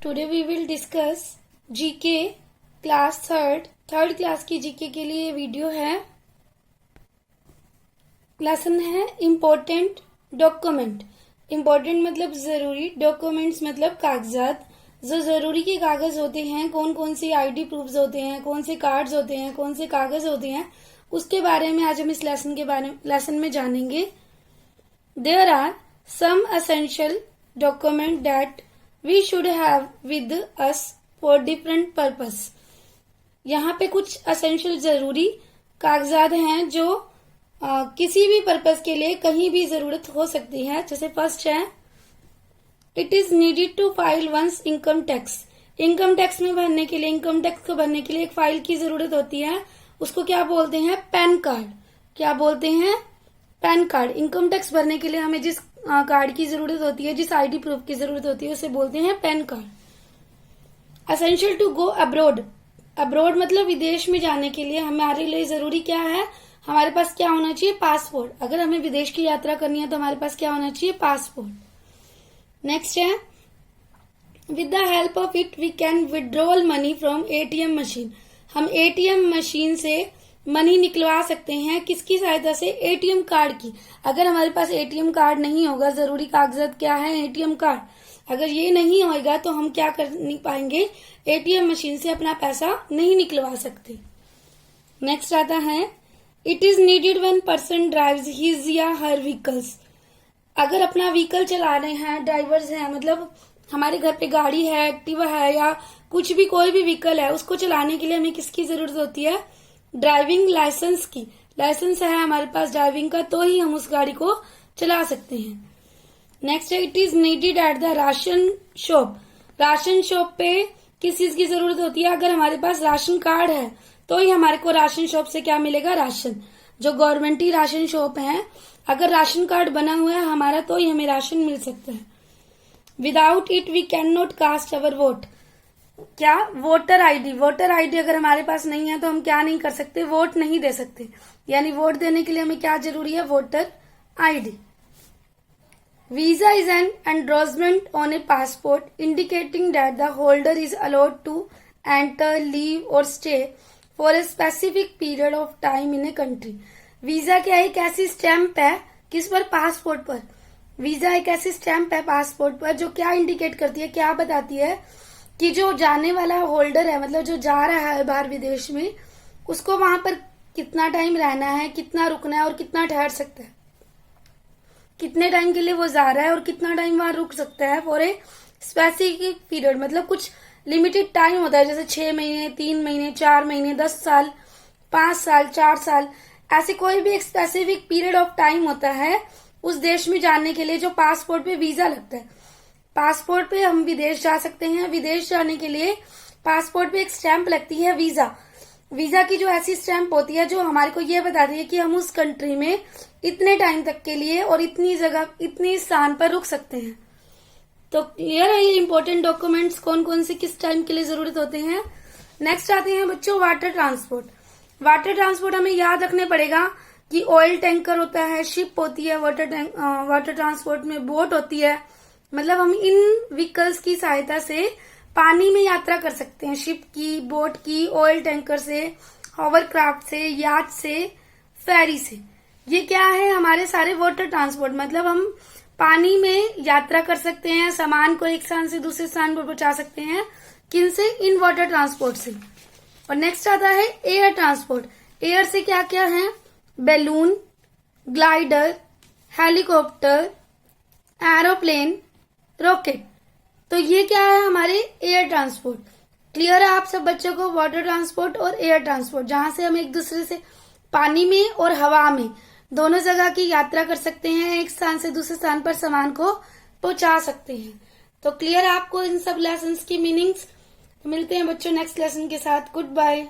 Today we will discuss GK class third class की GK के लिए ये वीडियो है। लेसन है इम्पोर्टेंट डॉक्यूमेंट। इम्पोर्टेंट मतलब जरूरी, डॉक्यूमेंट्स मतलब कागजात। जो जरूरी के कागज होते हैं, कौन कौन से आईडी प्रूफ्स होते हैं, कौन से कार्ड्स होते हैं, कौन से कागज होते हैं, उसके बारे में आज हम इस लेसन में जानेंगे। There are some essential document that we should have with us for different purpose. यहाँ पे कुछ एसेंशियल जरूरी कागजात हैं जो किसी भी पर्पस के लिए कहीं भी जरूरत हो सकती है। जैसे फर्स्ट है, it is needed to file once income tax. Income tax में भरने के लिए, इनकम टैक्स को भरने के लिए एक फाइल की जरूरत होती है, उसको क्या बोलते हैं? PAN card. क्या बोलते हैं? PAN card. इनकम टैक्स भरने के लिए हमें जिस कार्ड की जरूरत होती है, जिस आईडी प्रूफ की जरूरत होती है, उसे बोलते हैं PAN card. Essential to go abroad. Abroad मतलब विदेश में जाने के लिए हमारे लिए जरूरी क्या है? हमारे पास क्या होना चाहिए? पासपोर्ट। अगर हमें विदेश की यात्रा करनी है तो हमारे पास क्या होना चाहिए? पासपोर्ट। नेक्स्ट है, with the help of it we can withdrawal money from ATM machine. हम एटीएम मशीन से मनी निकलवा सकते हैं। किसकी सहायता से? एटीएम कार्ड की। अगर हमारे पास एटीएम कार्ड नहीं होगा, जरूरी कागजात क्या है? ATM card. अगर ये नहीं होगा तो हम क्या कर नहीं पाएंगे? एटीएम मशीन से अपना पैसा नहीं निकलवा सकते। नेक्स्ट आता है, it is needed when person drives his या हर व्हीकल्स। अगर अपना व्हीकल चला रहे हैं, ड्राइवर्स हैं, मतलब हमारे घर पे गाड़ी है, एक्टिवा है या कुछ भी कोई भी व्हीकल है, उसको चलाने के लिए हमें किसकी जरूरत होती है? ड्राइविंग लाइसेंस की। लाइसेंस है हमारे पास ड्राइविंग का तो ही हम उस गाड़ी को चला सकते हैं। नेक्स्ट है, it is needed at the ration shop. Ration shop पे किस चीज की जरूरत होती है? अगर हमारे पास राशन कार्ड है तो ही हमारे को राशन शॉप से क्या मिलेगा? राशन। जो गवर्नमेंट ही राशन शॉप है, अगर राशन कार्ड बना हुआ है हमारा तो ही हमें राशन मिल सकता है। Without it we can not cast our vote. क्या? Voter ID. वोटर आईडी अगर हमारे पास नहीं है तो हम क्या नहीं कर सकते? वोट नहीं दे सकते। यानी वोट देने के लिए हमें क्या जरूरी है? Voter ID. Visa is an endorsement on a passport indicating that the holder is allowed to enter, leave or stay for a specific period of time in a country. Visa क्या है? एक ऐसी स्टैंप है, किस पर? Passport पर। Visa एक ऐसी स्टैंप है पासपोर्ट पर जो क्या इंडिकेट करती है, क्या बताती है कि जो जाने वाला होल्डर है, मतलब जो जा रहा है बाहर विदेश में, उसको वहां पर कितना टाइम रहना है, कितना रुकना है और कितना ठहर सकता है। कितने टाइम के लिए वो जा रहा है और कितना टाइम वहां रुक सकता है फॉर ए स्पेसिफिक पीरियड। मतलब कुछ लिमिटेड टाइम होता है, जैसे 6 महीने, 3 महीने, 4 महीने, 10 साल, 5 साल, 4 साल, ऐसे कोई भी एक स्पेसिफिक पीरियड ऑफ टाइम होता है उस देश में जाने के लिए जो पासपोर्ट पे वीजा लगता है। पासपोर्ट पे हम विदेश जा सकते हैं। विदेश जाने के लिए पासपोर्ट पे एक स्टैंप लगती है, वीजा। वीजा की जो ऐसी स्टैंप होती है जो हमारे को ये बताती है कि हम उस कंट्री में इतने टाइम तक के लिए और इतनी जगह, इतनी स्थान पर रुक सकते हैं। तो क्लियर है ये इंपॉर्टेंट डॉक्यूमेंट्स कौन कौन से किस टाइम के लिए जरूरत होते हैं। नेक्स्ट आते हैं बच्चों वाटर ट्रांसपोर्ट। वाटर ट्रांसपोर्ट हमें याद रखने पड़ेगा कि ऑयल टैंकर होता है, शिप होती है, वाटर ट्रांसपोर्ट में बोट होती है। मतलब हम इन व्हीकल्स की सहायता से पानी में यात्रा कर सकते हैं, शिप की, बोट की, ऑयल टैंकर से, हॉवरक्राफ्ट से, याच से, फेरी से। ये क्या है? हमारे सारे वाटर ट्रांसपोर्ट। मतलब हम पानी में यात्रा कर सकते हैं, सामान को एक स्थान से दूसरे स्थान पर पहुंचा सकते हैं। किनसे? इन वाटर ट्रांसपोर्ट से। और नेक्स्ट आता है एयर ट्रांसपोर्ट। एयर से क्या क्या है? Balloon, glider, helicopter, aeroplane, rocket. तो ये क्या है? हमारे एयर ट्रांसपोर्ट। क्लियर है आप सब बच्चों को? वाटर ट्रांसपोर्ट और एयर ट्रांसपोर्ट, जहां से हम एक दूसरे से पानी में और हवा में दोनों जगह की यात्रा कर सकते हैं, एक स्थान से दूसरे स्थान पर सामान को पहुंचा सकते हैं। तो क्लियर है आपको इन सब लेसन्स की मीनिंग्स? मिलते हैं बच्चों नेक्स्ट लेसन के साथ। Good bye.